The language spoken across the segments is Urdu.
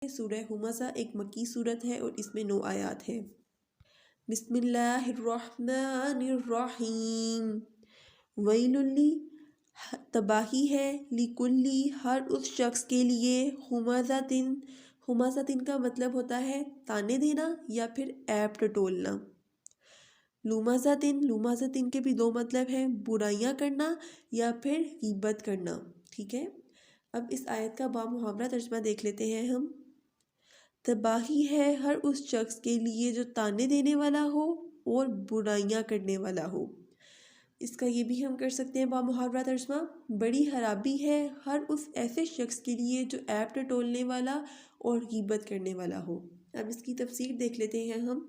سورہ ہمزہ ایک مکی صورت ہے اور اس میں 9 آیات ہیں۔ بسم اللہ الرحمن الرحیم۔ ویل تباہی ہے، لکلی ہر اس شخص کے لیے، ہمزتن، ہمزتن کا مطلب ہوتا ہے تانے دینا یا پھر عیب ٹٹولنا۔ لمزتن، لمزتن کے بھی 2 مطلب ہیں، برائیاں کرنا یا پھر غیبت کرنا، ٹھیک ہے۔ اب اس آیت کا بامحاورہ ترجمہ دیکھ لیتے ہیں ہم۔ تباہی ہے ہر اس شخص کے لیے جو تانے دینے والا ہو اور برائیاں کرنے والا ہو۔ اس کا یہ بھی ہم کر سکتے ہیں بامحاورہ ترجمہ، بڑی خرابی ہے ہر اس ایسے شخص کے لیے جو عیب ٹٹولنے والا اور غیبت کرنے والا ہو۔ اب اس کی تفسیر دیکھ لیتے ہیں ہم۔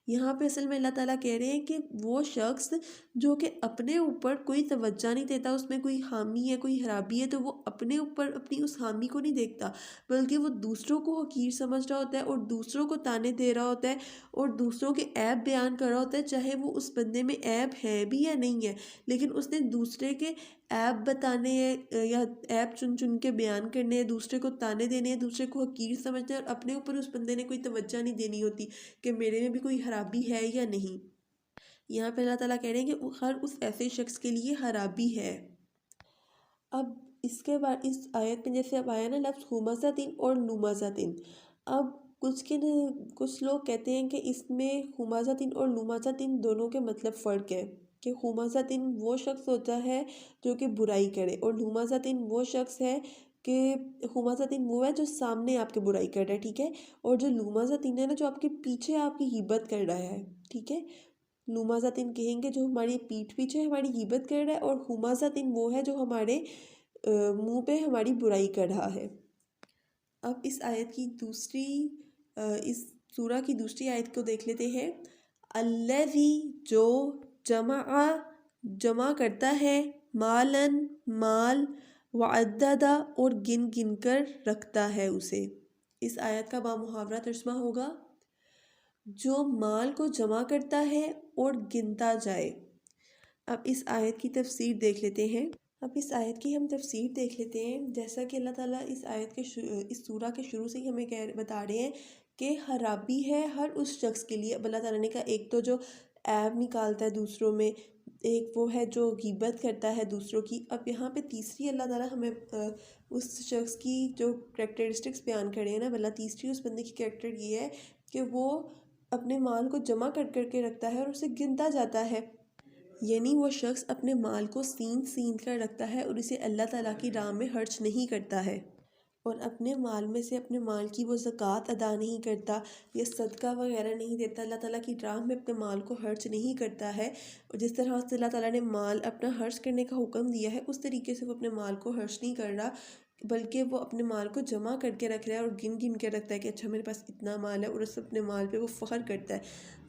یہاں پہ اصل میں اللہ تعالیٰ کہہ رہے ہیں کہ وہ شخص جو کہ اپنے اوپر کوئی توجہ نہیں دیتا، اس میں کوئی خامی ہے، کوئی خرابی ہے، تو وہ اپنے اوپر اپنی اس خامی کو نہیں دیکھتا، بلکہ وہ دوسروں کو حقیر سمجھ رہا ہوتا ہے اور دوسروں کو تانے دے رہا ہوتا ہے اور دوسروں کے عیب بیان کر رہا ہوتا ہے، چاہے وہ اس بندے میں عیب ہے بھی یا نہیں ہے، لیکن اس نے دوسرے کے عیب بتانے ہیں یا عیب چن چن کے بیان کرنے ہیں، دوسرے کو تانے دینے ہیں، دوسرے کو حقیر سمجھنا ہے، اور اپنے اوپر اس بندے نے کوئی توجہ نہیں دینی ہوتی کہ میرے میں بھی کوئی خرابی ہے یا نہیں۔ یہاں پہ اللہ تعالیٰ کہہ رہے ہیں کہ ہر اس ایسے شخص کے لیے خرابی ہے۔ اب اس کے بعد اس آیت میں جیسے اب آیا نا لفظ ہمزتن اور لمزتن، اب کچھ لوگ کہتے ہیں کہ اس میں ہمزتن اور لمزتن دونوں کے مطلب فرق ہے، کہ ہمزتن وہ شخص ہوتا ہے جو کہ برائی کرے اور لمزتن وہ شخص ہے کہ ہمزتن وہ ہے جو سامنے آپ کے برائی کر رہا ہے، ٹھیک ہے، اور جو لمزتن ہے نا جو آپ کے پیچھے آپ کی غیبت کر رہا ہے، ٹھیک ہے۔ لمزتن کہیں گے جو ہماری پیٹھ پیچھے ہماری غیبت کر رہا ہے، اور ہمزتن وہ ہے جو ہمارے منہ پہ ہماری برائی کر رہا ہے۔ اب اس آیت کی اس سورہ کی دوسری آیت کو دیکھ لیتے ہیں۔ الذی جو جمع کرتا ہے، مالن مال، وعددہ اور گن گن کر رکھتا ہے اسے۔ اس آیت کا بامحاورہ ترجمہ ہوگا جو مال کو جمع کرتا ہے اور گنتا جائے۔ اب اس آیت کی تفسیر دیکھ لیتے ہیں۔ ہم تفسیر دیکھ لیتے ہیں، جیسا کہ اللہ تعالیٰ اس آیت کے اس سورہ کے شروع سے ہی ہمیں بتا رہے ہیں کہ خرابی ہے ہر اس شخص کے لیے۔ اب اللہ تعالیٰ نے کہا ایک تو جو عیب نکالتا ہے دوسروں میں، ایک وہ ہے جو غیبت کرتا ہے دوسروں کی۔ اب یہاں پہ تیسری اللہ تعالیٰ ہمیں اس شخص کی جو کریکٹرسٹکس بیان کرے ہیں نا، اللہ تیسری اس بندے کی کریکٹر یہ ہے کہ وہ اپنے مال کو جمع کر کر کے رکھتا ہے اور اسے گنتا جاتا ہے، یعنی وہ شخص اپنے مال کو سین کر رکھتا ہے اور اسے اللہ تعالیٰ کی راہ میں خرچ نہیں کرتا ہے، اور اپنے مال میں سے اپنے مال کی وہ زکوٰۃ ادا نہیں کرتا یا صدقہ وغیرہ نہیں دیتا، اللہ تعالیٰ کی راہ میں اپنے مال کو خرچ نہیں کرتا ہے، اور جس طرح سے اللہ تعالیٰ نے مال اپنا خرچ کرنے کا حکم دیا ہے اس طریقے سے وہ اپنے مال کو خرچ نہیں کر رہا، بلکہ وہ اپنے مال کو جمع کر کے رکھ رہا ہے اور گن گن کے رکھتا ہے کہ اچھا میرے پاس اتنا مال ہے، اور اس اپنے مال پہ وہ فخر کرتا ہے،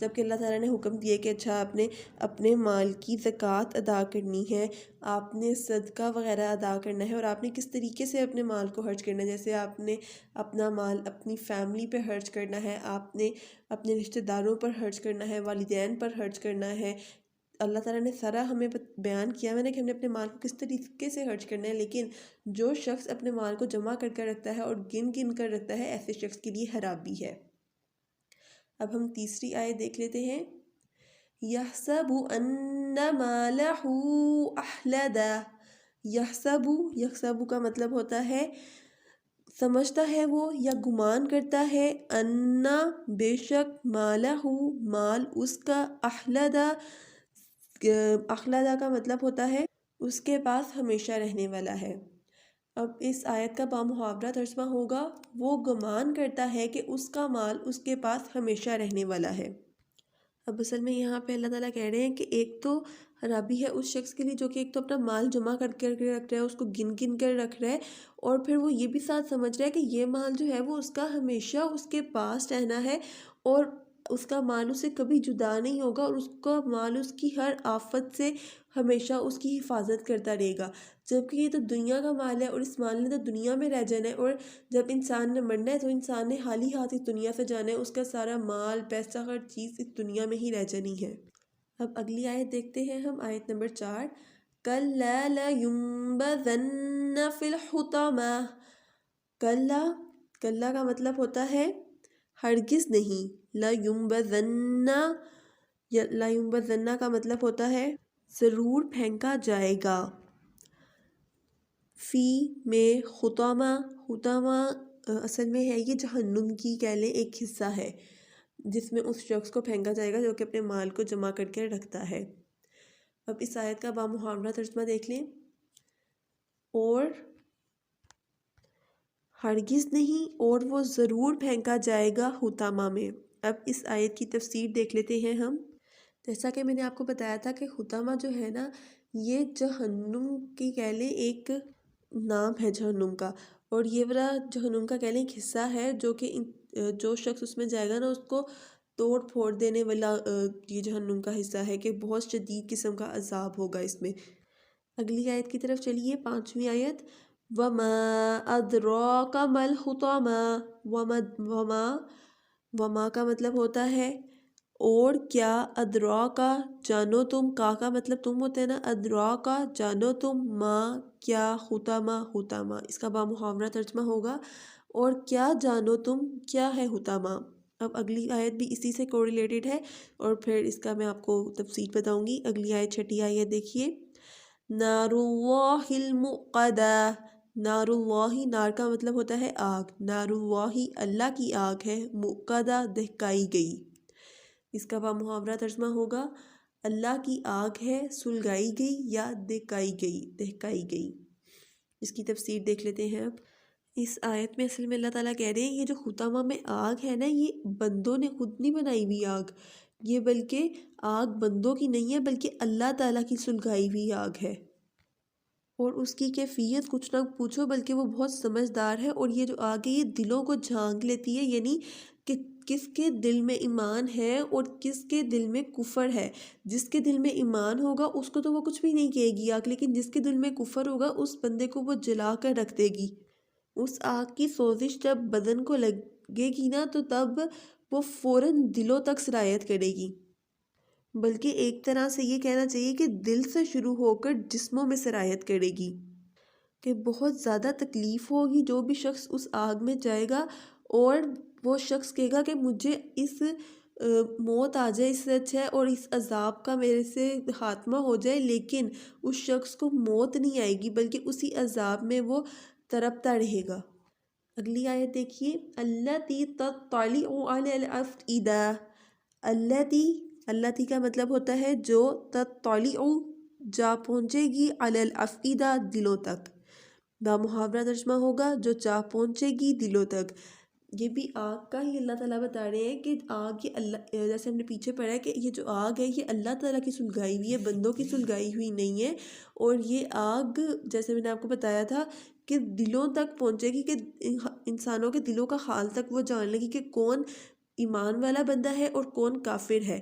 جبکہ اللہ تعالیٰ نے حکم دیا کہ اچھا آپ نے اپنے مال کی زکوٰۃ ادا کرنی ہے، آپ نے صدقہ وغیرہ ادا کرنا ہے، اور آپ نے کس طریقے سے اپنے مال کو خرچ کرنا ہے، جیسے آپ نے اپنا مال اپنی فیملی پہ خرچ کرنا ہے، آپ نے اپنے رشتہ داروں پر خرچ کرنا ہے، والدین پر خرچ کرنا ہے۔ اللہ تعالیٰ نے سارا ہمیں بیان کیا میں نے کہ ہم نے اپنے مال کو کس طریقے سے خرچ کرنا ہے، لیکن جو شخص اپنے مال کو جمع کر کر رکھتا ہے اور گن گن کر رکھتا ہے، ایسے شخص کے لیے خرابی ہے۔ اب ہم تیسری آیت دیکھ لیتے ہیں۔ یحسب ان مالہ اخلدہ، یحسب کا مطلب ہوتا ہے سمجھتا ہے وہ یا گمان کرتا ہے، انا بے شک، مالہ مال اس کا، اخلدہ کا مطلب ہوتا ہے اس کے پاس ہمیشہ رہنے والا ہے۔ اب اس آیت کا بامحاورہ ترجمہ ہوگا وہ گمان کرتا ہے کہ اس کا مال اس کے پاس ہمیشہ رہنے والا ہے۔ اب اصل میں یہاں پہ اللہ تعالیٰ کہہ رہے ہیں کہ ایک تو خرابی ہے اس شخص کے لیے جو کہ ایک تو اپنا مال جمع کر کے رکھ رہا ہے، اس کو گن گن کر رکھ رہا ہے، اور پھر وہ یہ بھی ساتھ سمجھ رہا ہے کہ یہ مال جو ہے وہ اس کا ہمیشہ اس کے پاس رہنا ہے، اور اس کا مال اس سے کبھی جدا نہیں ہوگا، اور اس کا مال اس کی ہر آفت سے ہمیشہ اس کی حفاظت کرتا رہے گا، جبکہ یہ تو دنیا کا مال ہے اور اس مال نے تو دنیا میں رہ جانا ہے، اور جب انسان نے مرنا ہے تو انسان نے خالی ہاتھ اس دنیا سے جانا ہے، اس کا سارا مال پیسہ ہر چیز اس دنیا میں ہی رہ جانی ہے۔ اب اگلی آیت دیکھتے ہیں ہم، آیت نمبر 4۔ کَلَّا لَيُنبَذَنَّ فِي الْحُطَمَةِ، کَلَّا کلا کا مطلب ہوتا ہے ہرگز نہیں، لا ینبذن، لا ینبذن کا مطلب ہوتا ہے ضرور پھینکا جائے گا۔ فی میں حطامہ، حطامہ اصل میں ہے یہ جہنم کی کہہ لیں ایک حصہ ہے جس میں اس شخص کو پھینکا جائے گا جو کہ اپنے مال کو جمع کر کے رکھتا ہے۔ اب اس آیت کا بامحاورہ ترجمہ دیکھ لیں۔ اور ہرگز نہیں اور وہ ضرور پھینکا جائے گا حطامہ میں۔ اب اس آیت کی تفسیر دیکھ لیتے ہیں ہم۔ جیسا کہ میں نے آپ کو بتایا تھا کہ حطامہ جو ہے نا یہ جہنم کی کہہ لیں ایک نام ہے جہنم کا، اور یہ والا جہنم کا کہہ لیں ایک حصہ ہے جو کہ جو شخص اس میں جائے گا نا اس کو توڑ پھوڑ دینے والا یہ جہنم کا حصہ ہے کہ بہت شدید قسم کا عذاب ہوگا اس میں۔ اگلی آیت کی طرف چلیے، 5ویں آیت۔ وَمَا أَدْرَاكَ مَا الْحُطَمَةُ، وما کا مطلب ہوتا ہے اور کیا، ادراکا جانو تم، کا مطلب تم ہوتا ہے نا، ادراکا جانو تم، ما کیا، حطامہ حطامہ، اس کا بامحاورہ ترجمہ ہوگا اور کیا جانو تم کیا ہے حطامہ۔ اب اگلی آیت بھی اسی سے کوریلیٹڈ ہے اور پھر اس کا میں آپ کو تفصیل بتاؤں گی۔ اگلی آیت 6 آیت دیکھیے، نار اللہ الموقدہ، نار اللہ، نار کا مطلب ہوتا ہے آگ، نار اللہ اللہ کی آگ ہے، موقدہ دہکائی گئی، اس کا بامحاورہ ترجمہ ہوگا اللہ کی آگ ہے سلگائی گئی یا دہکائی گئی۔ اس کی تفسیر دیکھ لیتے ہیں اب۔ اس آیت میں اصل میں اللہ تعالیٰ کہہ رہے ہیں یہ جو حطامہ میں آگ ہے نا یہ بندوں نے خود نہیں بنائی ہوئی آگ، یہ بلکہ آگ بندوں کی نہیں ہے بلکہ اللہ تعالیٰ کی سلگائی ہوئی آگ ہے، اور اس کی کیفیت کچھ نہ پوچھو بلکہ وہ بہت سمجھدار ہے، اور یہ جو آگ ہے یہ دلوں کو جھانک لیتی ہے، یعنی کہ کس کے دل میں ایمان ہے اور کس کے دل میں کفر ہے۔ جس کے دل میں ایمان ہوگا اس کو تو وہ کچھ بھی نہیں کہے گی آگ، لیکن جس کے دل میں کفر ہوگا اس بندے کو وہ جلا کر رکھ دے گی۔ اس آگ کی سوزش جب بدن کو لگے گی نا تو تب وہ فوراً دلوں تک سرایت کرے گی، بلکہ ایک طرح سے یہ کہنا چاہیے کہ دل سے شروع ہو کر جسموں میں سرایت کرے گی، کہ بہت زیادہ تکلیف ہوگی جو بھی شخص اس آگ میں جائے گا، اور وہ شخص کہے گا کہ مجھے اس موت آ جائے، اس سے اچھا ہے اور اس عذاب کا میرے سے خاتمہ ہو جائے، لیکن اس شخص کو موت نہیں آئے گی بلکہ اسی عذاب میں وہ تڑپتا رہے گا۔ اگلی آیت دیکھیے، التی تطلع علی الافئدہ، التی کا مطلب ہوتا ہے جو، تطلع جا پہنچے گی، علی الافئدہ دلوں تک، بامحاورہ ترجمہ ہوگا جو جا پہنچے گی دلوں تک۔ یہ بھی آگ کا ہی اللہ تعالیٰ بتا رہے ہیں کہ آگ یہ اللہ، جیسے ہم نے پیچھے پڑھا ہے کہ یہ جو آگ ہے یہ اللہ تعالیٰ کی سلگائی ہوئی ہے، بندوں کی سلگائی ہوئی نہیں ہے، اور یہ آگ جیسے میں نے آپ کو بتایا تھا کہ دلوں تک پہنچے گی، کہ انسانوں کے دلوں کا حال تک وہ جان لے گی کہ کون ایمان والا بندہ ہے اور کون کافر ہے،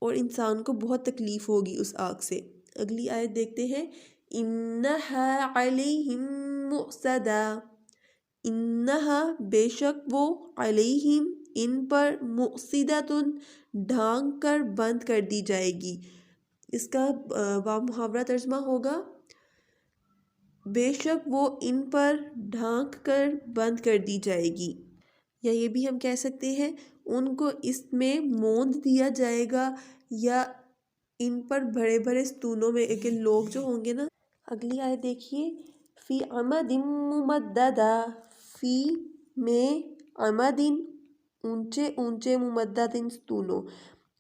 اور انسان کو بہت تکلیف ہوگی اس آگ سے۔ اگلی آیت دیکھتے ہیں، انہا علیہم مؤصدہ، انہا بے شک وہ، علیہم ان پر، مؤصدۃ ڈھانک کر بند کر دی جائے گی، اس کا بامحاورہ ترجمہ ہوگا بے شک وہ ان پر ڈھانک کر بند کر دی جائے گی، یا یہ بھی ہم کہہ سکتے ہیں ان کو اس میں موند دیا جائے گا، یا ان پر بڑے بڑے ستونوں میں ایک لوگ جو ہوں گے نا۔ اگلی آیت دیکھیے، فی عمد ممددہ، فی میں، عمد اونچے اونچے، ممدد ستونوں،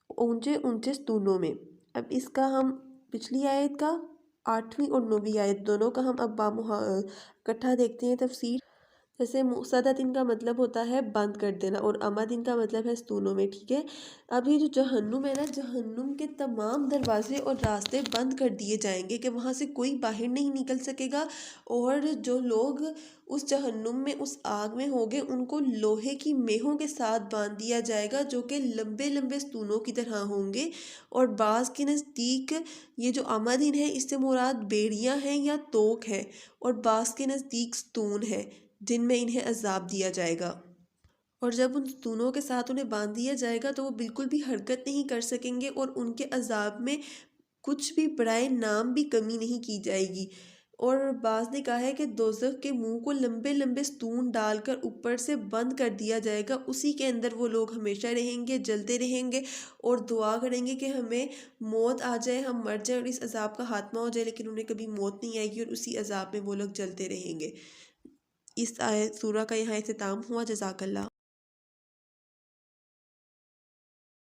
اونچے اونچے ستونوں میں۔ اب اس کا ہم پچھلی آیت کا 8ویں اور 9ویں آیت دونوں کا ہم اب اکٹھا دیکھتے ہیں تفسیر۔ جیسے مؤصدۃ کا مطلب ہوتا ہے بند کر دینا، اور عمد کا مطلب ہے ستونوں میں، ٹھیک ہے۔ اب یہ جو جہنم ہے نا، جہنم کے تمام دروازے اور راستے بند کر دیے جائیں گے کہ وہاں سے کوئی باہر نہیں نکل سکے گا، اور جو لوگ اس جہنم میں اس آگ میں ہوں گے ان کو لوہے کی میخوں کے ساتھ باندھ دیا جائے گا جو کہ لمبے لمبے ستونوں کی طرح ہوں گے، اور بعض کے نزدیک یہ جو عمد ہے اس سے مراد بیڑیاں ہیں یا توک ہے، اور بعض کے نزدیک ستون ہے جن میں انہیں عذاب دیا جائے گا، اور جب ان ستونوں کے ساتھ انہیں باندھ دیا جائے گا تو وہ بالکل بھی حرکت نہیں کر سکیں گے، اور ان کے عذاب میں کچھ بھی برائے نام بھی کمی نہیں کی جائے گی۔ اور بعض نے کہا ہے کہ دوزخ کے منہ کو لمبے لمبے ستون ڈال کر اوپر سے بند کر دیا جائے گا، اسی کے اندر وہ لوگ ہمیشہ رہیں گے، جلتے رہیں گے اور دعا کریں گے کہ ہمیں موت آ جائے، ہم مر جائیں اور اس عذاب کا خاتمہ ہو جائے، لیکن انہیں کبھی موت نہیں آئے گی اور اسی عذاب میں وہ لوگ جلتے رہیں گے۔ اس آیت سورہ کا یہاں اختتام ہوا۔ جزاک اللہ۔